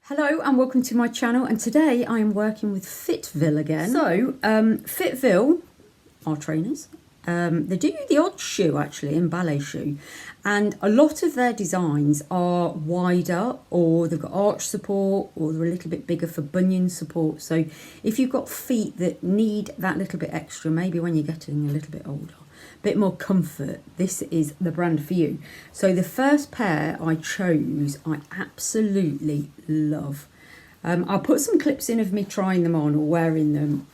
Hello and welcome to my channel, and today I am working with Fitville again. So Fitville are trainers. They do the odd shoe actually, in ballet shoe, and a lot of their designs are wider, or they've got arch support, or they're a little bit bigger for bunion support. So if you've got feet that need that little bit extra, maybe when you're getting a little bit older, bit more comfort, this is the brand for you. So the first pair I chose, I absolutely love. I'll put some clips in of me trying them on or wearing them.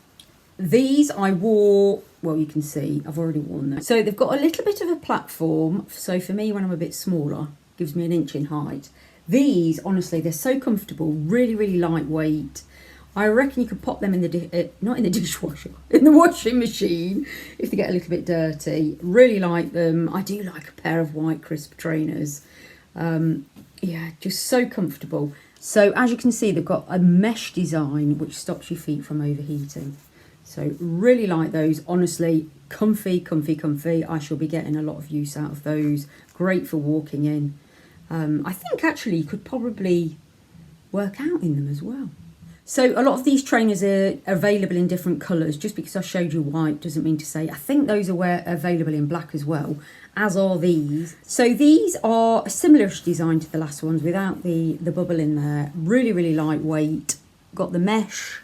These I wore, well, you can see I've already worn them. So they've got a little bit of a platform. So for me, when I'm a bit smaller, gives me an inch in height. These, honestly, they're so comfortable, really, really lightweight. I reckon you could pop them in the, not in the dishwasher, in the washing machine if they get a little bit dirty. Really like them. I do like a pair of white crisp trainers. Yeah, just so comfortable. So as you can see, they've got a mesh design which stops your feet from overheating. So really like those. Honestly, comfy, comfy, comfy. I shall be getting a lot of use out of those. Great for walking in. I think actually you could probably work out in them as well. So a lot of these trainers are available in different colours. Just because I showed you white doesn't mean to say. I think those are available in black as well, as are these. So these are a similar-ish design to the last ones without the bubble in there. Really, really lightweight. Got the mesh.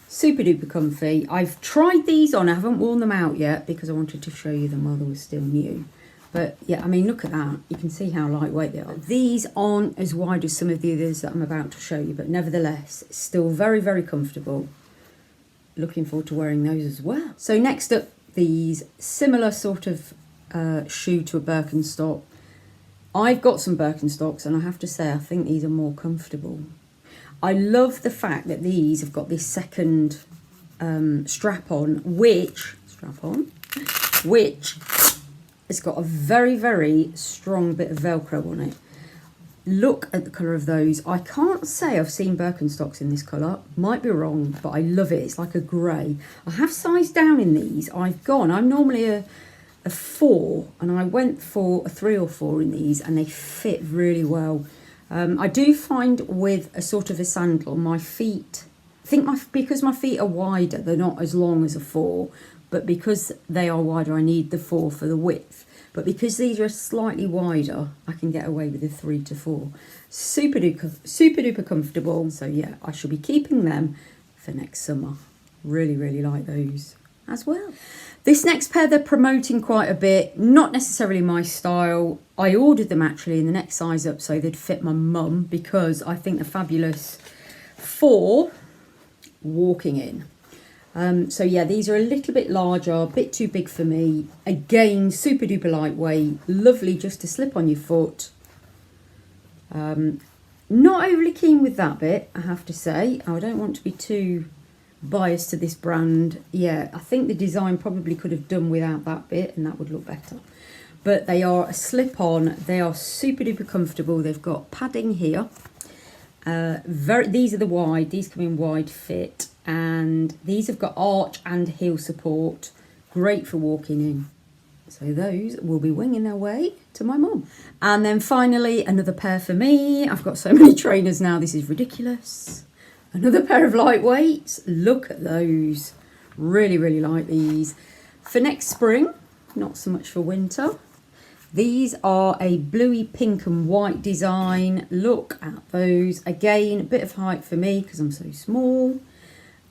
Super duper comfy. I've tried these on. I haven't worn them out yet because I wanted to show you them while they were still new. But yeah, I mean, look at that. You can see how lightweight they are. These aren't as wide as some of the others that I'm about to show you, but nevertheless, still very, very comfortable. Looking forward to wearing those as well. So next up, these similar sort of shoe to a Birkenstock. I've got some Birkenstocks, and I have to say, I think these are more comfortable. I love the fact that these have got this second strap on, which it's got a very, very strong bit of Velcro on it. Look at the colour of those. I can't say I've seen Birkenstocks in this colour. Might be wrong, but I love it. It's like a grey. I have sized down in these. I'm normally a 4, and I went for a 3 or 4 in these, and they fit really well. I do find with a sort of a sandal, my feet, because my feet are wider, they're not as long as a 4. But because they are wider, I need the 4 for the width. But because these are slightly wider, I can get away with the 3 to 4. Super duper comfortable. So yeah, I shall be keeping them for next summer. Really, really like those as well. This next pair they're promoting quite a bit. Not necessarily my style. I ordered them actually in the next size up so they'd fit my mum, because I think they're fabulous for walking in. So yeah, these are a little bit larger, a bit too big for me. Again, super duper lightweight, lovely just to slip on your foot. Not overly keen with that bit, I have to say. I don't want to be too biased to this brand. Yeah, I think the design probably could have done without that bit, and that would look better. But they are a slip-on. They are super duper comfortable. They've got padding here. These are the wide. These come in wide fit. And these have got arch and heel support. Great for walking in. So those will be winging their way to my mum. And then finally, another pair for me. I've got so many trainers now, this is ridiculous. Another pair of lightweights. Look at those. Really, really like these. For next spring, not so much for winter. These are a bluey pink and white design. Look at those. Again, a bit of height for me because I'm so small.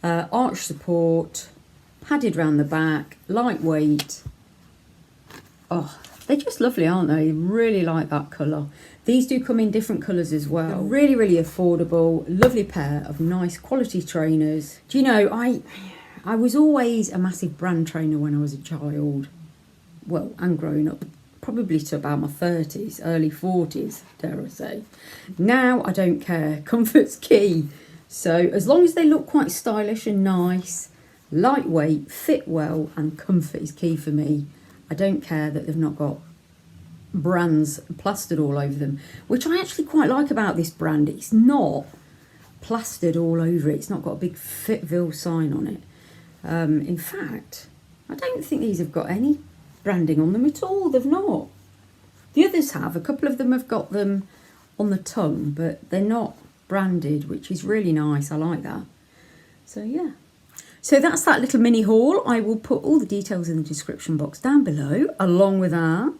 Arch support, padded round the back, lightweight. Oh, they're just lovely, aren't they? Really like that colour. These do come in different colours as well. They're really, really affordable. Lovely pair of nice quality trainers. Do you know, I was always a massive brand trainer when I was a child. Well, and growing up. Probably to about my 30s, early 40s, dare I say. Now, I don't care. Comfort's key. So as long as they look quite stylish and nice, lightweight, fit well, and comfort is key for me. I don't care that they've not got brands plastered all over them, which I actually quite like about this brand. It's not plastered all over it. It's not got a big Fitville sign on it. In fact, I don't think these have got any branding on them at all. They've not. The others have. A couple of them have got them on the tongue, but they're not branded, which is really nice. I like that. So yeah. So that's that little mini haul. I will put all the details in the description box down below, along with our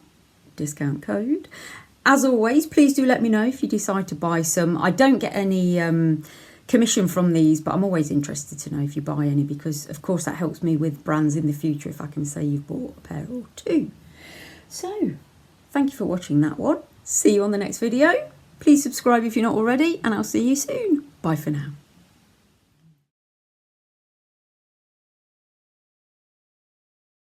discount code. As always, please do let me know if you decide to buy some. I don't get any commission from these, but I'm always interested to know if you buy any, because of course that helps me with brands in the future if I can say you've bought a pair or two. So thank you for watching that one. See you on the next video. Please subscribe if you're not already, and I'll see you soon. Bye for now.